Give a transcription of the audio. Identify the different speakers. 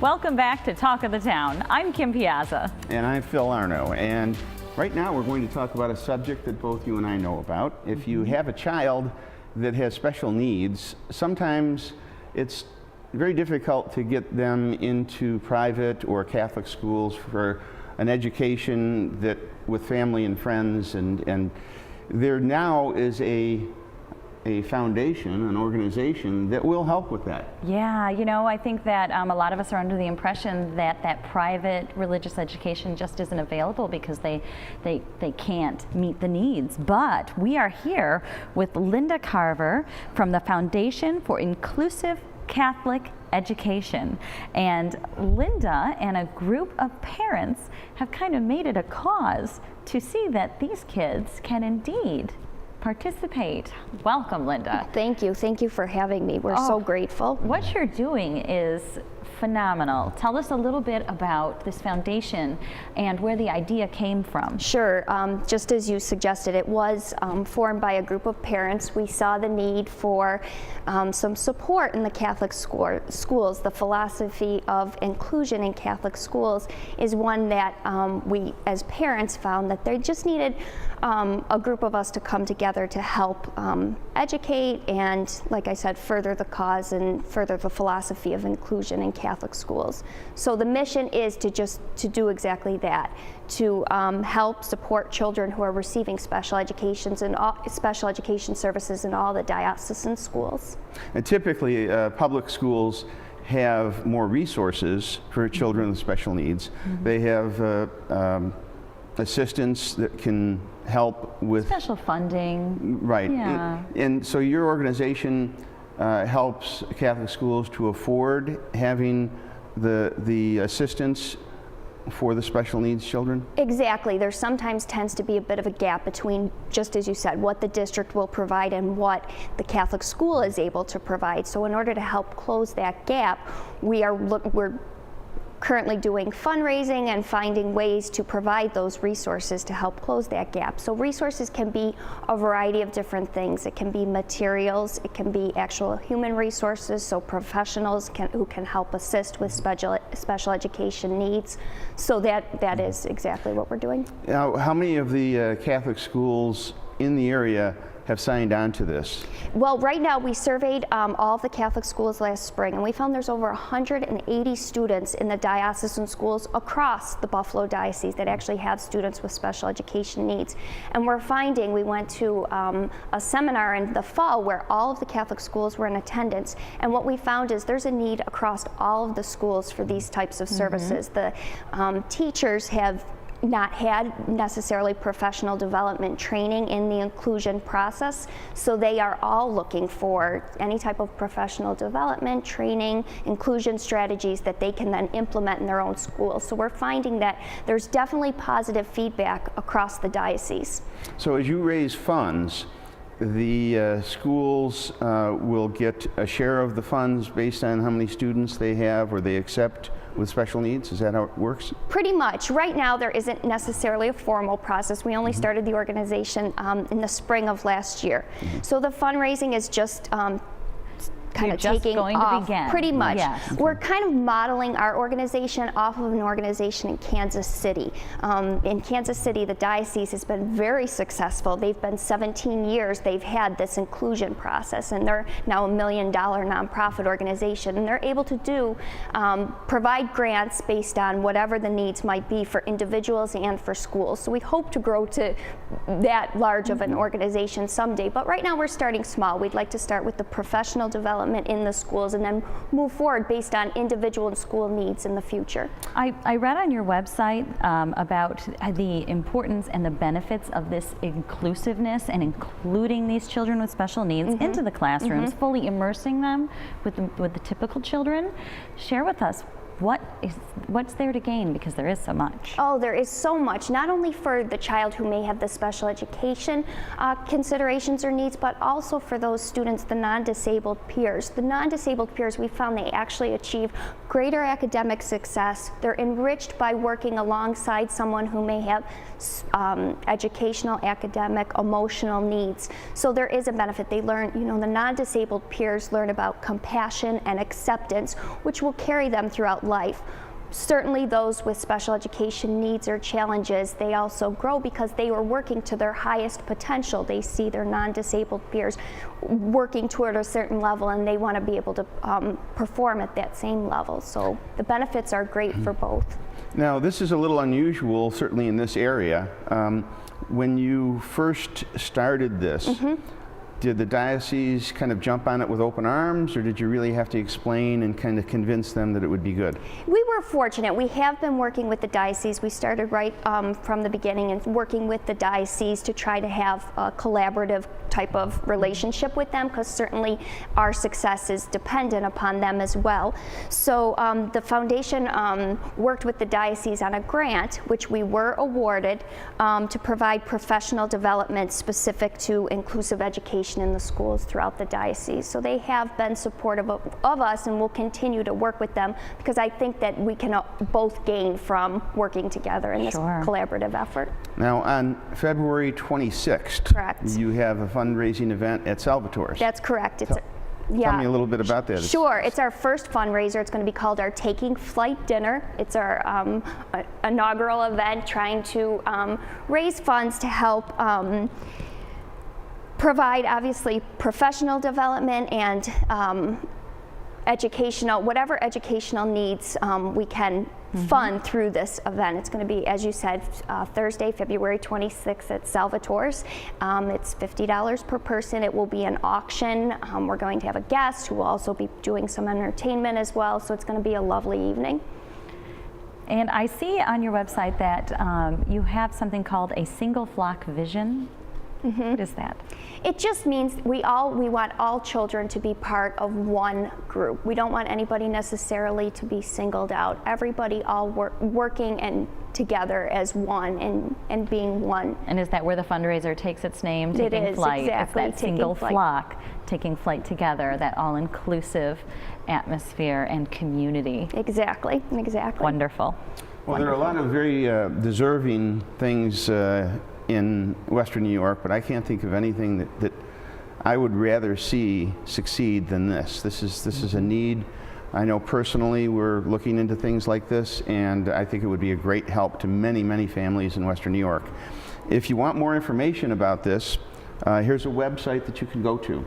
Speaker 1: Welcome back to Talk of the Town. I'm Kim Piazza.
Speaker 2: And I'm Phil Arno. And right now we're going to talk about a subject that both you and I know about. If you have a child that has special needs, sometimes it's very difficult to get them into private or Catholic schools for an education that with family and friends, and there now is a foundation, an organization that will help with that.
Speaker 1: Yeah, you know, I think that a lot of us are under the impression that that private religious education just isn't available because they can't meet the needs. But we are here with Linda Carver from the Foundation for Inclusive Catholic Education. And Linda and a group of parents have kind of made it a cause to see that these kids can indeed participate. Welcome, Linda.
Speaker 3: Thank you. Thank you for having me. We're so grateful.
Speaker 1: What you're doing is phenomenal. Tell us a little bit about this foundation and where the idea came from.
Speaker 3: Sure. Just as you suggested, it was formed by a group of parents. We saw the need for some support in the Catholic schools. The philosophy of inclusion in Catholic schools is one that we as parents found that they just needed a group of us to come together to help educate and, like I said, further the cause and further the philosophy of inclusion in Catholic schools. So the mission is to do exactly that, to help support children who are receiving special education services in all the diocesan schools.
Speaker 2: And typically, public schools have more resources for children with special needs. They have assistants that can help with
Speaker 1: special funding.
Speaker 2: Right.
Speaker 1: Yeah.
Speaker 2: And so your organization helps Catholic schools to afford having the assistance for the special needs children?
Speaker 3: Exactly. There sometimes tends to be a bit of a gap between, just as you said, what the district will provide and what the Catholic school is able to provide. So in order to help close that gap, we're currently doing fundraising and finding ways to provide those resources to help close that gap. So resources can be a variety of different things. It can be materials, it can be actual human resources, so professionals who can help assist with special education needs. So that is exactly what we're doing.
Speaker 2: Now, how many of the Catholic schools in the area have signed on to this?
Speaker 3: Well, right now we surveyed all of the Catholic schools last spring, and we found there's over 180 students in the diocesan schools across the Buffalo Diocese that actually have students with special education needs. And we're finding, we went to a seminar in the fall where all of the Catholic schools were in attendance, and what we found is there's a need across all of the schools for these types of services. The teachers have not had necessarily professional development training in the inclusion process, so they are all looking for any type of professional development training, inclusion strategies that they can then implement in their own schools. So we're finding that there's definitely positive feedback across the diocese.
Speaker 2: So as you raise funds, the schools will get a share of the funds based on how many students they have or they accept with special needs? Is that how it works?
Speaker 3: Pretty much. Right now there isn't necessarily a formal process. We only started the organization in the spring of last year. So the fundraising is just kind of taking off, pretty much. Yes. We're kind of modeling our organization off of an organization in Kansas City. In Kansas City, the diocese has been very successful. They've been 17 years, they've had this inclusion process, and they're now $1 million nonprofit organization, and they're able to provide grants based on whatever the needs might be for individuals and for schools. So we hope to grow to that large of an organization someday, but right now we're starting small. We'd like to start with the professional development in the schools and then move forward based on individual and school needs in the future.
Speaker 1: I read on your website about the importance and the benefits of this inclusiveness and including these children with special needs into the classrooms, fully immersing them with the typical children. Share with us what's there to gain, because there is so much.
Speaker 3: Oh, there is so much, not only for the child who may have the special education considerations or needs, but also for those students, the non-disabled peers. The non-disabled peers, we found they actually achieve greater academic success. They're enriched by working alongside someone who may have educational, academic, emotional needs. So there is a benefit. They learn, you know, the non-disabled peers learn about compassion and acceptance, which will carry them throughout life. Certainly those with special education needs or challenges, they also grow because they were working to their highest potential. They see their non-disabled peers working toward a certain level, and they want to be able to perform at that same level. So the benefits are great for both.
Speaker 2: Now, this is a little unusual, certainly in this area. When you first started this, did the diocese kind of jump on it with open arms, or did you really have to explain and kind of convince them that it would be good?
Speaker 3: We were fortunate. We have been working with the diocese. We started right from the beginning and working with the diocese to try to have a collaborative type of relationship with them, because certainly our success is dependent upon them as well. So the foundation worked with the diocese on a grant, which we were awarded to provide professional development specific to inclusive education in the schools throughout the diocese. So they have been supportive of us, and will continue to work with them, because I think that we can both gain from working together in this collaborative effort.
Speaker 2: Now, on February 26th,
Speaker 3: correct,
Speaker 2: you have a fundraising event at Salvatore's.
Speaker 3: That's correct. It's
Speaker 2: Tell me a little bit about that.
Speaker 3: Sure. It's our first fundraiser. It's going to be called our Taking Flight Dinner. It's our inaugural event, trying to raise funds to help provide, obviously, professional development and educational, whatever educational needs we can fund through this event. It's going to be, as you said, Thursday, February 26th at Salvatore's. It's $50 per person. It will be an auction. We're going to have a guest who will also be doing some entertainment as well, so it's going to be a lovely evening.
Speaker 1: And I see on your website that you have something called a single flock vision. What is that?
Speaker 3: It just means we want all children to be part of one group. We don't want anybody necessarily to be singled out. Everybody all working and together as one and being one.
Speaker 1: And is that where the fundraiser takes its name?
Speaker 3: Taking flight. Exactly.
Speaker 1: It's that single flock taking flight together, that all-inclusive atmosphere and community.
Speaker 3: Exactly.
Speaker 1: Wonderful.
Speaker 2: Well, there are a lot of very deserving things in Western New York, but I can't think of anything that I would rather see succeed than this. This is a need. I know personally we're looking into things like this, and I think it would be a great help to many, many families in Western New York. If you want more information about this, here's a website that you can go to.